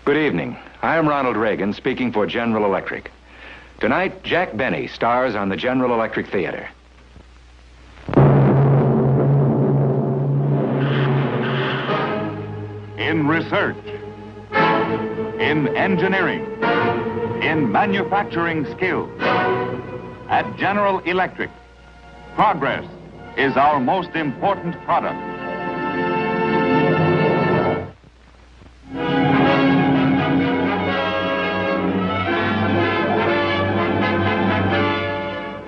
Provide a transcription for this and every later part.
Good evening. I am Ronald Reagan, speaking for General Electric. Tonight, Jack Benny stars on the General Electric Theater. In research, in engineering, in manufacturing skills, at General Electric, progress is our most important product.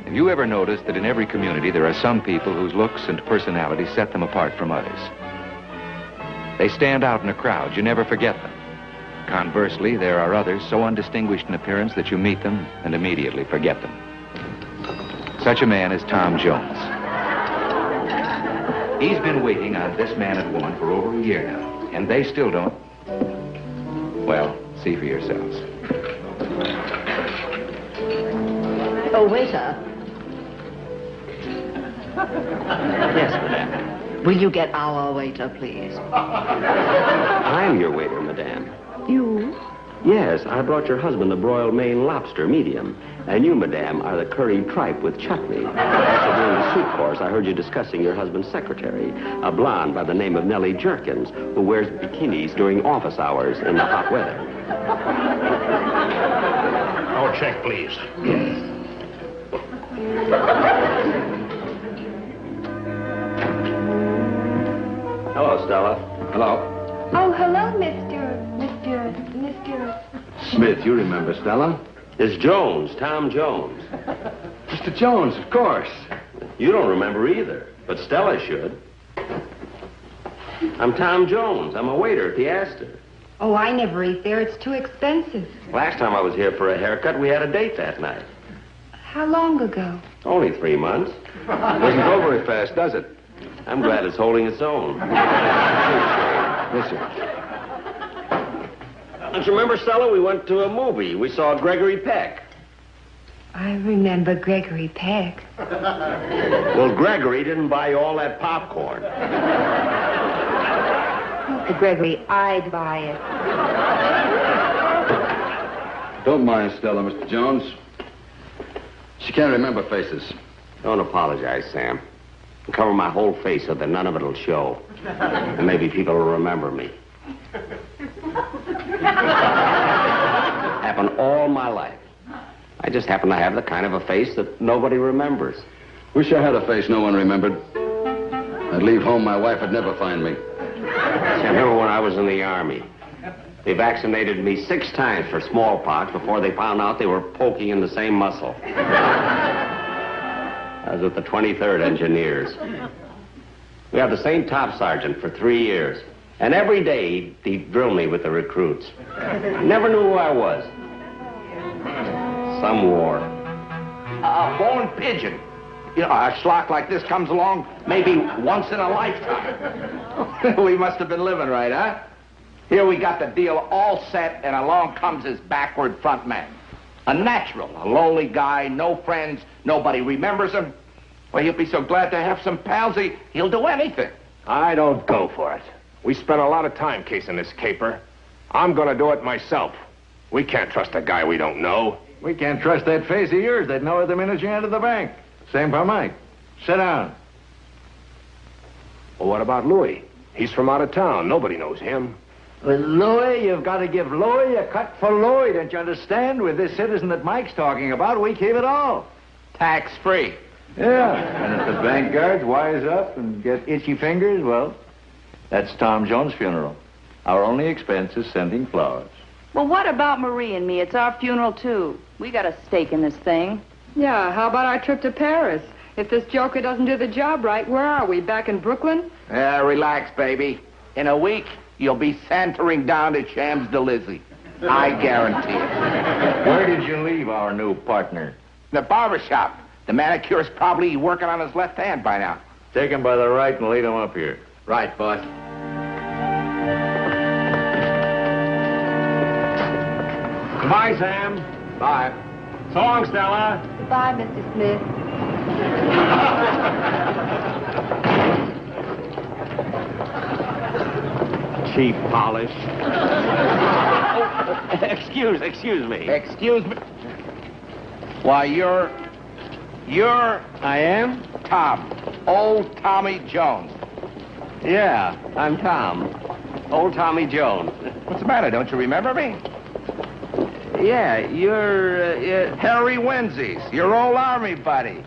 Have you ever noticed that in every community there are some people whose looks and personality set them apart from others? They stand out in a crowd. You never forget them. Conversely, there are others so undistinguished in appearance that you meet them and immediately forget them. Such a man is Tom Jones. He's been waiting on this man and woman for over a year now, and they still don't. Well, see for yourselves. Oh, waiter. Yes, madame. Will you get our waiter, please? I'm your waiter, madame. You? Yes, I brought your husband the broiled Maine lobster, medium. And you, madame, are the curried tripe with chutney. So during the soup course, I heard you discussing your husband's secretary, a blonde by the name of Nellie Jerkins, who wears bikinis during office hours in the hot weather. Oh, check, please. Yes. Hello, Stella. Hello. Oh, hello, Mr. Smith, you remember Stella? It's Jones, Tom Jones. Mr. Jones, of course. You don't remember either, but Stella should. I'm Tom Jones. I'm a waiter at the Astor. Oh, I never eat there. It's too expensive. Last time I was here for a haircut, we had a date that night. How long ago? Only 3 months. Doesn't go very fast, does it? I'm glad it's holding its own. Yes, sir. Don't you remember, Stella? We went to a movie. We saw Gregory Peck. I remember Gregory Peck. Well, Gregory didn't buy you all that popcorn. Mr. Gregory, I'd buy it. Don't mind Stella, Mr. Jones. She can't remember faces. Don't apologize, Sam. I'll cover my whole face so that none of it'll show. And maybe people will remember me. Happened all my life. I just happen to have the kind of a face that nobody remembers. Wish I had a face no one remembered. I'd leave home, my wife would never find me. I remember when I was in the Army. They vaccinated me 6 times for smallpox before they found out they were poking in the same muscle. I was with the 23rd Engineers. We had the same top sergeant for 3 years. And every day, he'd drill me with the recruits. Never knew who I was. Some war. Born pigeon. You know, a schlock like this comes along maybe once in a lifetime. We must have been living right, huh? Here we got the deal all set, and along comes his backward front man. A natural, a lonely guy, no friends, nobody remembers him. Well, he'll be so glad to have some pals, he'll do anything. I don't go for it. We spent a lot of time casing this caper. I'm gonna do it myself. We can't trust a guy we don't know. We can't trust that face of yours. They'd know it the minute you entered the bank. Same for Mike. Sit down. Well, what about Louis? He's from out of town. Nobody knows him. With Louis, you've got to give Louis a cut for Louis. Don't you understand? With this citizen that Mike's talking about, we keep it all. Tax-free. Yeah. And if the bank guards wise up and get itchy fingers, well, that's Tom Jones' funeral. Our only expense is sending flowers. Well, what about Marie and me? It's our funeral, too. We got a stake in this thing. Yeah, how about our trip to Paris? If this joker doesn't do the job right, where are we? Back in Brooklyn? Yeah, relax, baby. In a week, you'll be santering down to Champs-Élysées. I guarantee it. Where did you leave our new partner? The barber shop. The manicurist probably working on his left hand by now. Take him by the right and lead him up here. Right, boss. Goodbye, Sam. Bye. So long, Stella. Goodbye, Mr. Smith. Cheap polish. Excuse me. Excuse me? Why, you're... I am? Tom. Old Tommy Jones. Yeah, I'm Tom. Old Tommy Jones. What's the matter? Don't you remember me? Yeah, you're Harry Wenzies, your old army buddy.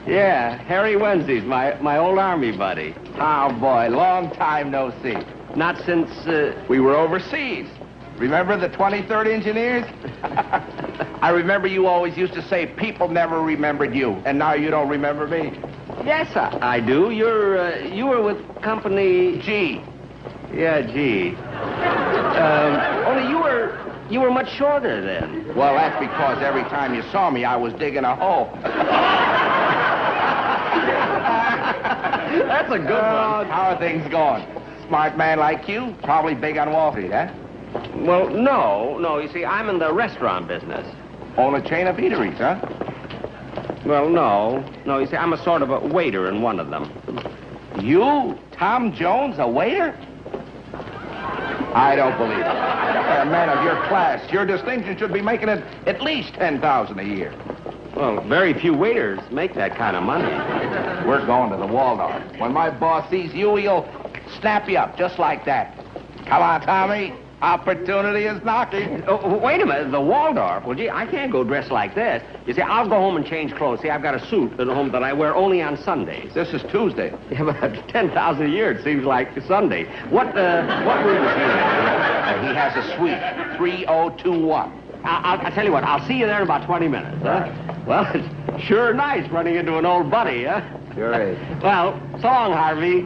Yeah, Harry Wenzies, my old army buddy. Oh, boy, long time no see. Not since, We were overseas. Remember the 23rd Engineers? I remember you always used to say people never remembered you, and now you don't remember me. Yes, I do. You were with Company... G. Yeah, G. Only you were much shorter then. Well, that's because every time you saw me, I was digging a hole. That's a good one. How are things going? Smart man like you, probably big on Wall Street, huh? Well, no. You see, I'm in the restaurant business. Own a chain of eateries, huh? Well, no. You see, I'm a sort of a waiter in one of them. You, Tom Jones, a waiter? I don't believe it. A man of your class, your distinction should be making it at least $10,000 a year. Well, very few waiters make that kind of money. We're going to the Waldorf. When my boss sees you, he'll snap you up just like that. Come on, Tommy. Opportunity is knocking. Oh, wait a minute, the Waldorf. Well, gee, I can't go dressed like this. You see, I'll go home and change clothes. See, I've got a suit at home that I wear only on Sundays. This is Tuesday. Yeah, but 10,000 a year, it seems like Sunday. What room is he in? He has a suite, 3021. I'll tell you what, I'll see you there in about 20 minutes, huh? Well, it's sure nice running into an old buddy, huh? Sure is. Well, so long, Harvey.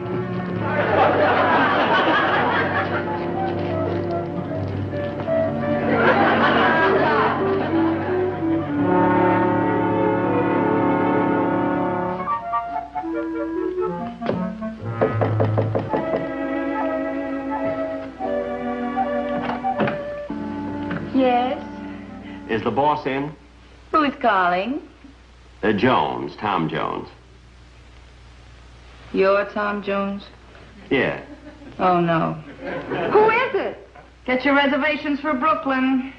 Yes? Is the boss in? Who's calling? Jones, Tom Jones. You're Tom Jones? Yeah. Oh, no. Who is it? Get your reservations for Brooklyn.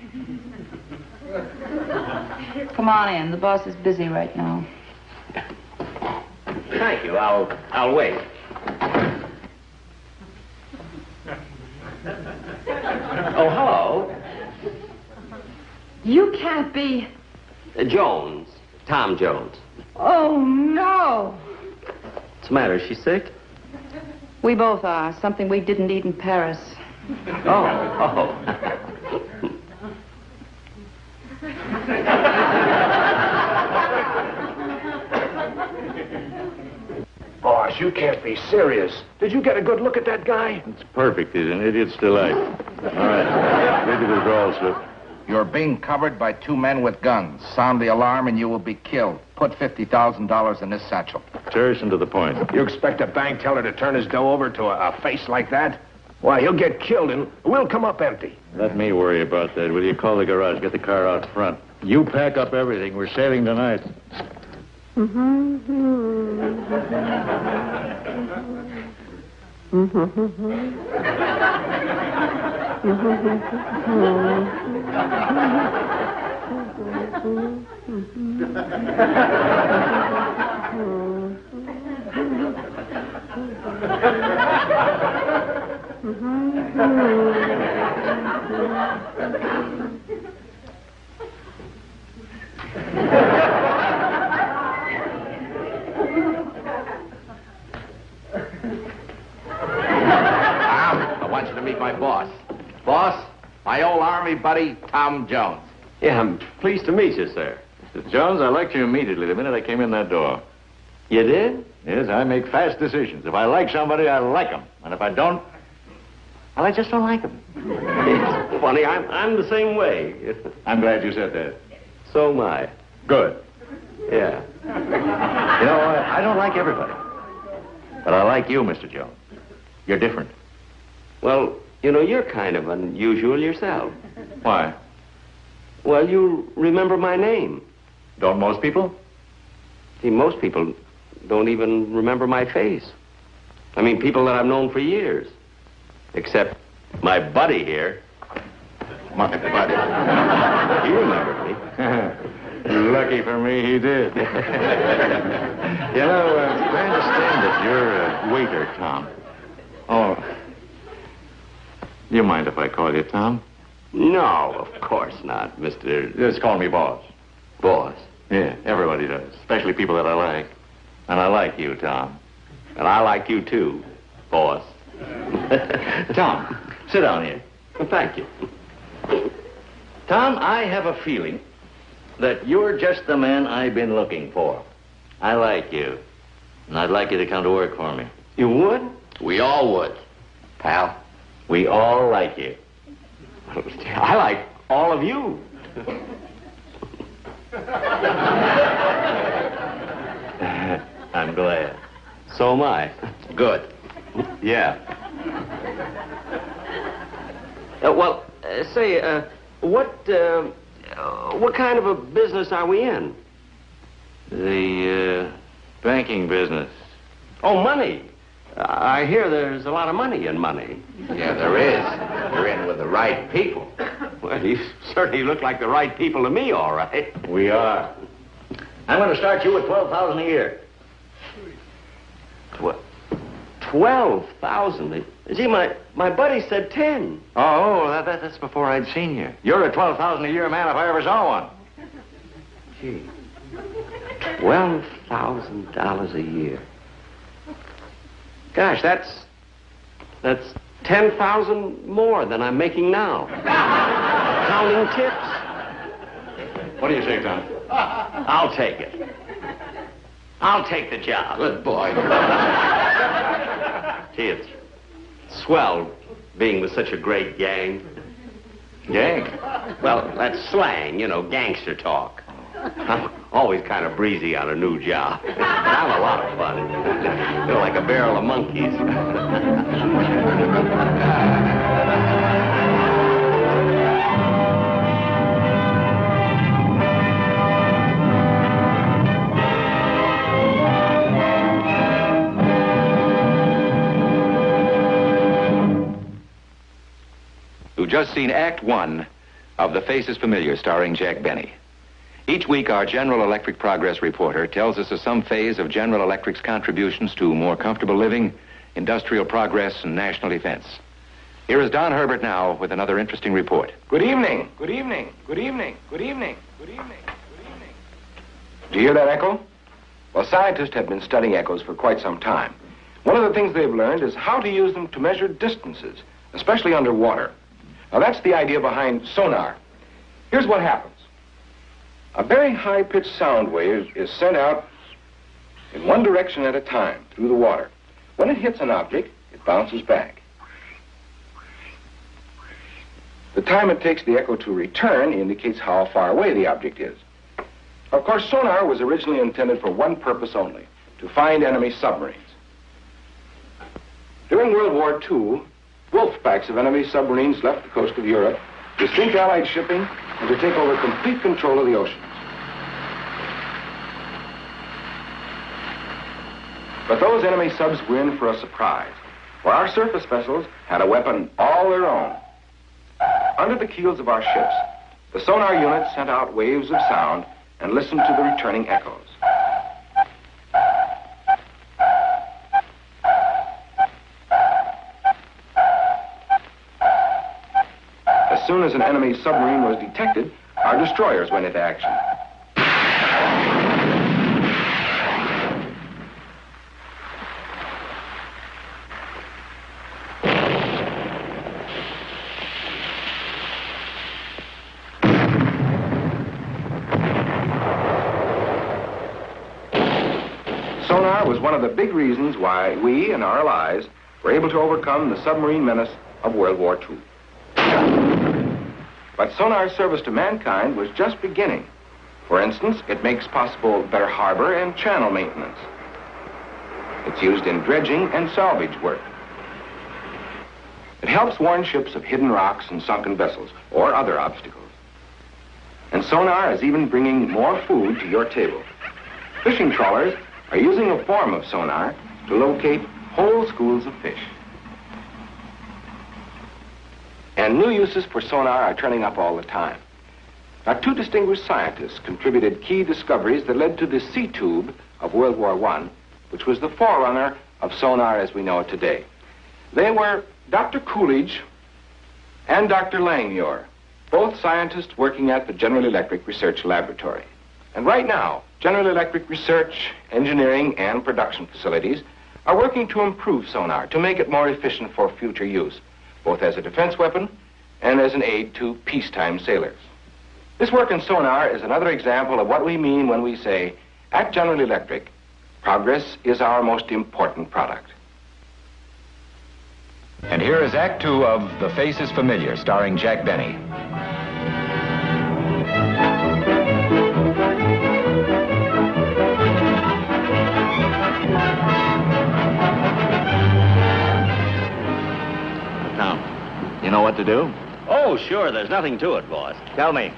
Come on in. The boss is busy right now. Thank you. I'll wait. Oh, hello. You can't be... Jones. Tom Jones. Oh, no. What's the matter? Is she sick? We both are. Something we didn't eat in Paris. Oh. Boss, you can't be serious. Did you get a good look at that guy? It's perfect. He's an idiot's delight. All right. Read the withdrawal slip. You're being covered by two men with guns. Sound the alarm and you will be killed. Put $50,000 in this satchel. Terse and to the point. You expect a bank teller to turn his dough over to a face like that? Why, he'll get killed and we'll come up empty. Let me worry about that. Will you call the garage? Get the car out front. You pack up everything. We're sailing tonight. I want you to meet my boss. Boss, my old army buddy, Tom Jones. Yeah, I'm pleased to meet you, sir. Mr. Jones, I liked you immediately the minute I came in that door. You did? Yes, I make fast decisions. If I like somebody, I like them. And if I don't, well, I just don't like them. It's funny, I'm the same way. I'm glad you said that. So am I. Good. Yeah. You know, I don't like everybody. But I like you, Mr. Jones. You're different. Well, you know, you're kind of unusual yourself. Why? Well, you remember my name. Don't most people? See, most people don't even remember my face. I mean, people that I've known for years. Except my buddy here. My buddy. He remembered me. Lucky for me, he did. I understand that you're a waiter, Tom. Oh. You mind if I call you Tom? No, of course not, Mr. Just call me boss. Boss. Yeah, everybody does, especially people that I like. And I like you, Tom. And I like you too, boss. Tom, sit down here. Thank you. Tom, I have a feeling that you're just the man I've been looking for. I like you. And I'd like you to come to work for me. You would? We all would, pal. We all like you. I like all of you. I'm glad. So am I. Good. Yeah. What kind of a business are we in? The banking business. Oh, money. I hear there's a lot of money in money. Yeah, there is. You're in with the right people. Well, you certainly look like the right people to me, all right. We are. I'm going to start you at $12,000 a year. 12,000? Gee, my buddy said 10. Oh, that's before I'd seen you. You're a $12,000 a year man if I ever saw one. Gee, $12,000 a year. Gosh, that's 10,000 more than I'm making now. Counting tips. What do you say, Tom? I'll take it. I'll take the job. Good boy. Gee, it's swell being with such a great gang. Gang? Well, that's slang, gangster talk. I'm always kind of breezy on a new job. But I'm a lot of fun. Like a barrel of monkeys. You've just seen Act 1 of The Face is Familiar, starring Jack Benny. Each week, our General Electric Progress reporter tells us of some phase of General Electric's contributions to more comfortable living, industrial progress, and national defense. Here is Don Herbert now with another interesting report. Good evening. Good evening. Good evening. Good evening. Good evening. Good evening. Do you hear that echo? Well, scientists have been studying echoes for quite some time. One of the things they've learned is how to use them to measure distances, especially underwater. Now, that's the idea behind sonar. Here's what happens. A very high-pitched sound wave is sent out in one direction at a time through the water. When it hits an object, it bounces back. The time it takes the echo to return indicates how far away the object is. Of course, sonar was originally intended for one purpose only, to find enemy submarines. During World War II, wolf packs of enemy submarines left the coast of Europe to sink Allied shipping and to take over complete control of the oceans. But those enemy subs were in for a surprise, for our surface vessels had a weapon all their own. Under the keels of our ships, the sonar units sent out waves of sound and listened to the returning echoes. As soon as an enemy submarine was detected, our destroyers went into action. Sonar was one of the big reasons why we and our allies were able to overcome the submarine menace of World War II. But sonar's service to mankind was just beginning. For instance, it makes possible better harbor and channel maintenance. It's used in dredging and salvage work. It helps warn ships of hidden rocks and sunken vessels or other obstacles. And sonar is even bringing more food to your table. Fishing trawlers are using a form of sonar to locate whole schools of fish. And new uses for sonar are turning up all the time. Now, two distinguished scientists contributed key discoveries that led to the sea tube of World War I, which was the forerunner of sonar as we know it today. They were Dr. Coolidge and Dr. Langmuir, both scientists working at the General Electric Research Laboratory. And right now, General Electric research, engineering, and production facilities are working to improve sonar, to make it more efficient for future use, both as a defense weapon and as an aid to peacetime sailors. This work in sonar is another example of what we mean when we say, at General Electric, progress is our most important product. And here is Act Two of The Face is Familiar, starring Jack Benny. Now, you know what to do? Oh, sure. There's nothing to it, boss. Tell me.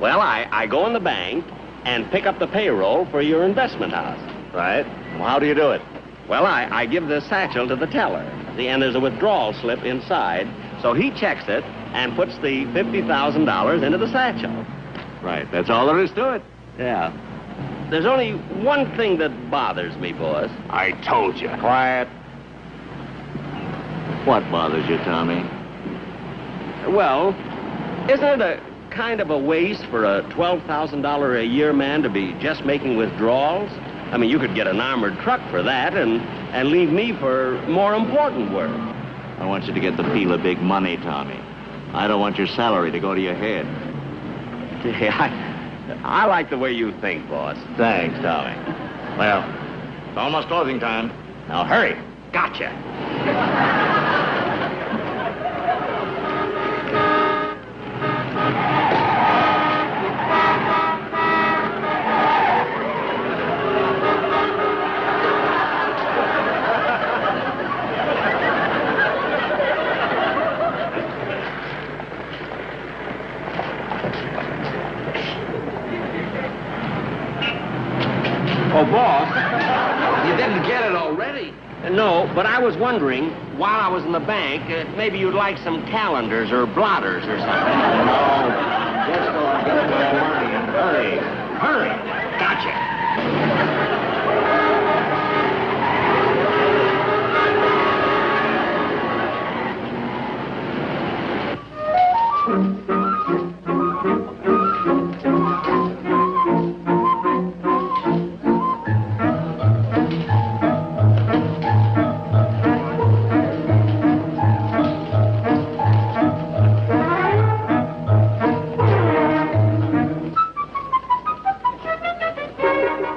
Well, I go in the bank and pick up the payroll for your investment house. Right. Well, how do you do it? Well, I give the satchel to the teller. And there's a withdrawal slip inside, so he checks it and puts the $50,000 into the satchel. Right. That's all there is to it. Yeah. There's only one thing that bothers me, boss. I told you. Quiet. What bothers you, Tommy? Well, isn't it a kind of a waste for a $12,000 a year man to be just making withdrawals? I mean, you could get an armored truck for that and leave me for more important work. I want you to get the feel of big money, Tommy. I don't want your salary to go to your head. Yeah, I like the way you think, boss. Thanks, Tommy. Well, it's almost closing time. Now hurry. Gotcha. Oh, boss. You didn't get it already? No, but I was wondering, while I was in the bank, maybe you'd like some calendars or blotters or something. No. Just go and get the money and hurry. Hurry. Gotcha.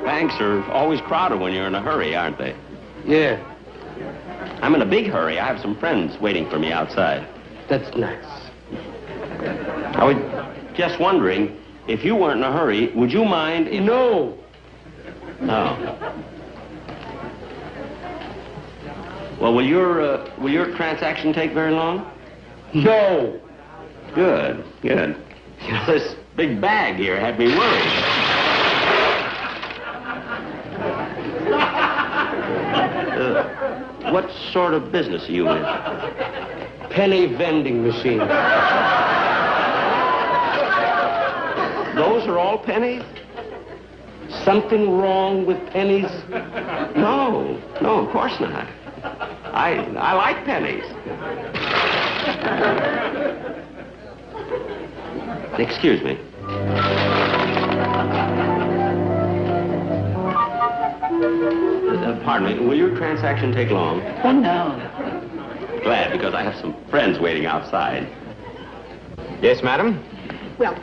Banks are always crowded when you're in a hurry, aren't they? Yeah, I'm in a big hurry. I have some friends waiting for me outside. that's nice. I was just wondering, if you weren't in a hurry, would you mind if... No. Oh. Well, will your transaction take very long? No. Good, good. You know, this big bag here had me worried. What sort of business are you in? Penny vending machine. Those are all pennies? Something wrong with pennies? No, of course not. I like pennies. Excuse me. Pardon me, will your transaction take long? Oh, no. Glad, because I have some friends waiting outside. Yes, madam? Well,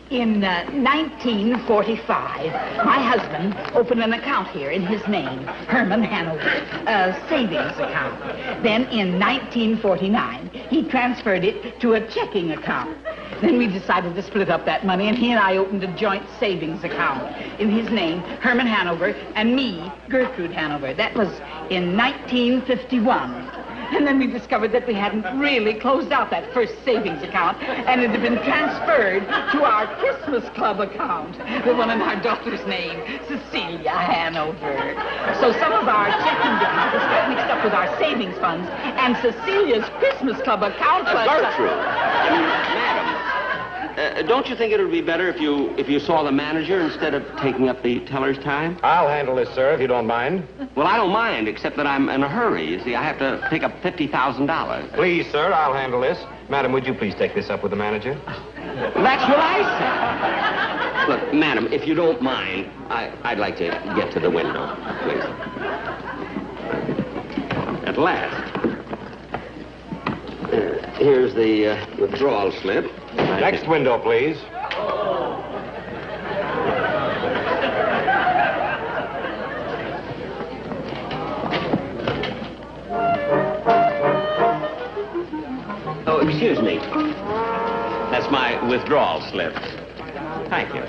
in 1945, my husband opened an account here in his name, Herman Hanover, a savings account. Then in 1949, he transferred it to a checking account. Then we decided to split up that money, and he and I opened a joint savings account in his name, Herman Hanover, and me, Gertrude Hanover. That was in 1951. And then we discovered that we hadn't really closed out that first savings account, and it had been transferred to our Christmas Club account, the one in our daughter's name, Cecilia Hanover. So some of our checking deposits got mixed up with our savings funds, and Cecilia's Christmas Club account was... Gertrude, madam, don't you think it would be better if you saw the manager instead of taking up the teller's time? I'll handle this, sir, if you don't mind. Well, I don't mind, except that I'm in a hurry. You see, I have to pick up $50,000. Please, sir, I'll handle this. Madam, would you please take this up with the manager? That's what I said. Look, madam, if you don't mind, I'd like to get to the window, please. At last. Here's the withdrawal slip. Next window, please. Oh, excuse me. That's my withdrawal slip. Thank you.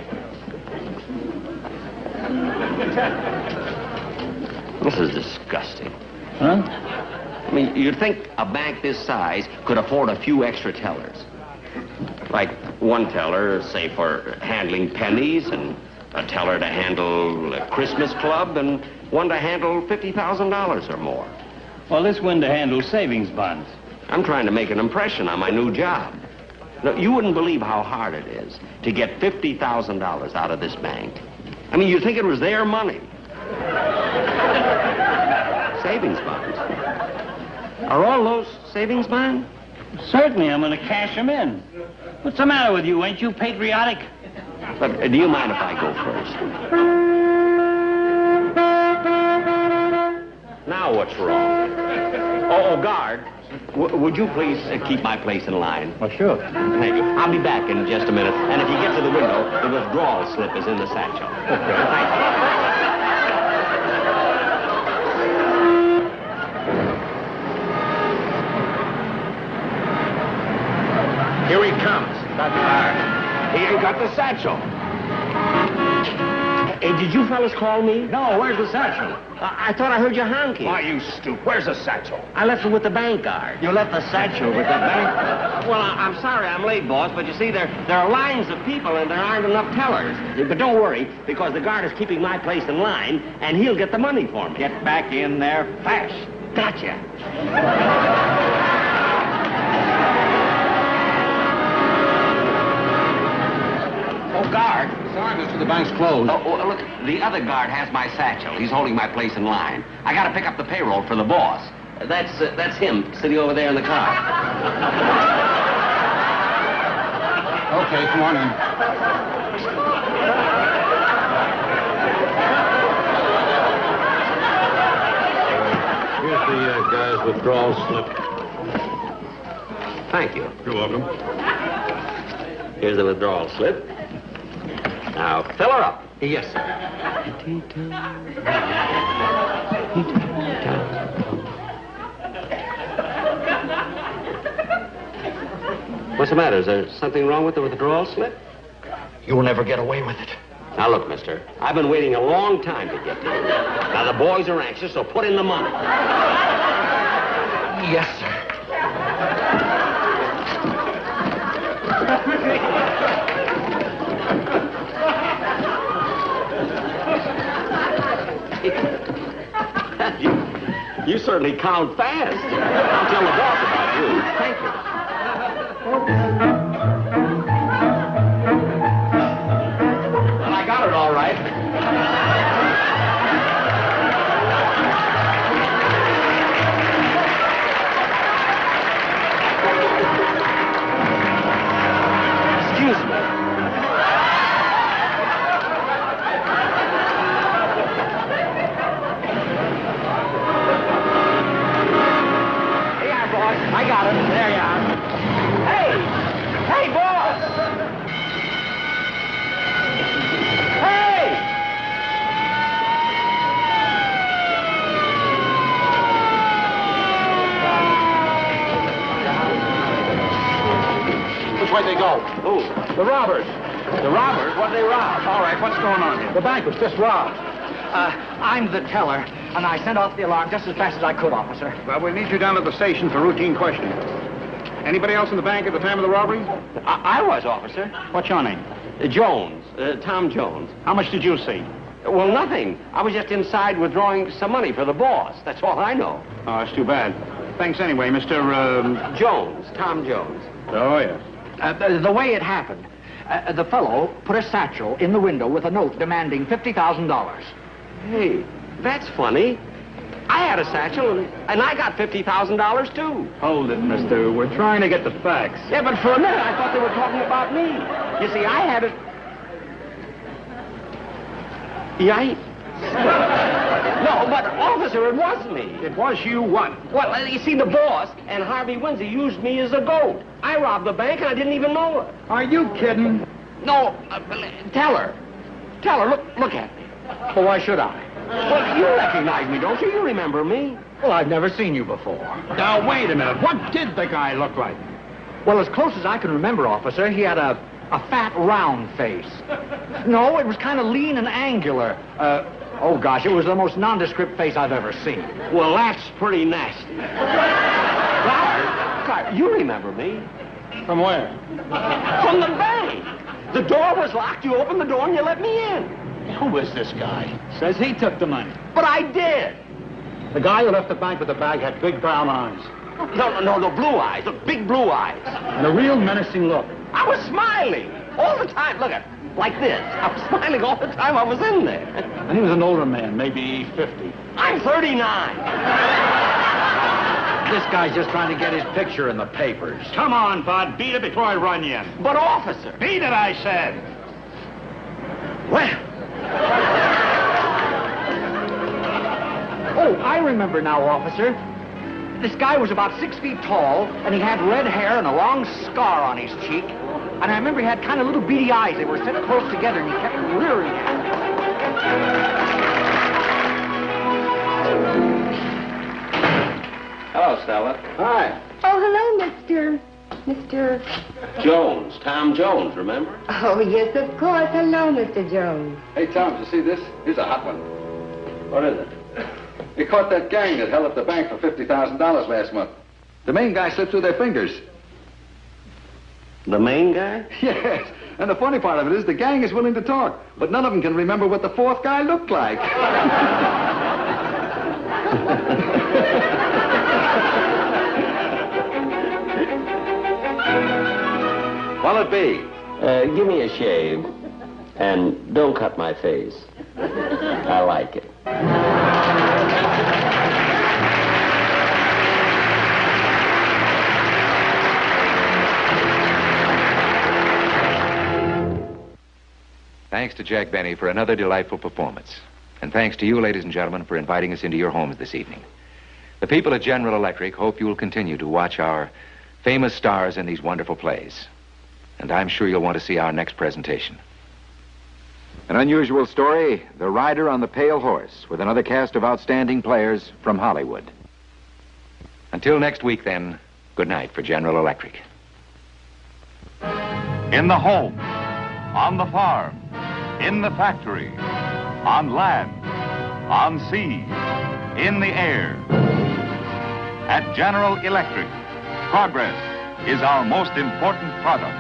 This is disgusting. Huh? I mean, you'd think a bank this size could afford a few extra tellers. Like one teller, say, for handling pennies, and a teller to handle a Christmas Club, and one to handle $50,000 or more. Well, this one to handle savings bonds. I'm trying to make an impression on my new job. No, you wouldn't believe how hard it is to get $50,000 out of this bank. I mean, you'd think it was their money. Savings bonds. Are all those savings bonds? Certainly, I'm going to cash them in. What's the matter with you? Ain't you patriotic? But do you mind if I go first? Now what's wrong? Oh, guard. Would you please keep my place in line? Well, sure. Thank you. I'll be back in just a minute. And if you get to the window, the withdrawal slip is in the satchel. Okay. Thank you. Here he comes. That guard. He ain't got the satchel. Hey, did you fellas call me? No, where's the satchel? I thought I heard you honking. Why, you stoop. Where's the satchel? I left it with the bank guard. You left the satchel with the bank? Well, I'm sorry I'm late, boss, but you see, there are lines of people and there aren't enough tellers. But don't worry, because the guard is keeping my place in line, and he'll get the money for me. Get back in there fast. Gotcha. Oh, guard. Sorry, mister, the bank's closed. Oh, look, the other guard has my satchel. He's holding my place in line. I got to pick up the payroll for the boss. That's him, sitting over there in the car. Okay, come on in. Here's the guy's withdrawal slip. Thank you. You're welcome. Here's the withdrawal slip. Now, fill her up. Yes, sir. What's the matter? Is there something wrong with the withdrawal slip? You'll never get away with it. Now, look, mister, I've been waiting a long time to get to you. Now, the boys are anxious, so put in the money. Yes, sir. You certainly count fast. I'll tell the boss about you. Thank you. Well, I got it all right. Excuse me. I got it. There you are. Hey! Hey, boss! Hey! Which way they go? Who? The robbers. The robbers? What'd they rob? All right, what's going on here? The bank was just robbed. I'm the teller. and I sent off the alarm just as fast as I could, officer. Well, we'll need you down at the station for routine questioning. Anybody else in the bank at the time of the robbery? I was, officer. What's your name? Jones, Tom Jones. How much did you see? Well, nothing. I was just inside withdrawing some money for the boss. That's all I know. Oh, that's too bad. Thanks anyway, Mr. Jones, Tom Jones. Oh, yes. The way it happened, the fellow put a satchel in the window with a note demanding $50,000. Hey, that's funny. I had a satchel, and I got $50,000, too. Hold it, mister. We're trying to get the facts. Yeah, but for a minute, I thought they were talking about me. You see, I had it... Yikes. No, but, officer, it wasn't me. It was you what? Well, you see, the boss and Harvey Windsor used me as a goat. I robbed the bank, and I didn't even know it. Are you kidding? No, tell her. Tell her, look at me. Well, why should I? Well, you recognize me, don't you? You remember me. Well, I've never seen you before. Now, wait a minute. What did the guy look like? Well, as close as I can remember, officer, he had a fat, round face. No, it was kind of lean and angular. Oh, gosh, it was the most nondescript face I've ever seen. Well, that's pretty nasty. Clark, you remember me. From where? From the bank. The door was locked. You opened the door and you let me in. Who is this guy? Says he took the money. But I did. The guy who left the bank with the bag had big brown eyes. No, blue eyes. Look, big blue eyes. And a real menacing look. I was smiling all the time. Look at like this. I was smiling all the time I was in there. And he was an older man, maybe 50. I'm 39. This guy's just trying to get his picture in the papers. Come on, Bud. Beat it before I run you. But, officer. Beat it, I said. Well. Oh, I remember now, officer. This guy was about 6 feet tall, and he had red hair and a long scar on his cheek. And I remember he had kind of little beady eyes. They were set close together, and he kept leering at me. Hello, Stella. Hi. Oh, hello, Mr. Jones, Tom Jones, remember? Oh, yes, of course. Hello, Mr. Jones. Hey, Tom, did you see this? Here's a hot one. What is it? They caught that gang that held up the bank for $50,000 last month. The main guy slipped through their fingers. The main guy? Yes. And the funny part of it is the gang is willing to talk, but none of them can remember what the fourth guy looked like. What'll it be? Give me a shave. And don't cut my face. I like it. Thanks to Jack Benny for another delightful performance. And thanks to you, ladies and gentlemen, for inviting us into your homes this evening. The people at General Electric hope you will continue to watch our famous stars in these wonderful plays. And I'm sure you'll want to see our next presentation. An unusual story, The Rider on the Pale Horse, with another cast of outstanding players from Hollywood. Until next week, then, good night for General Electric. In the home, on the farm, in the factory, on land, on sea, in the air. At General Electric, progress is our most important product.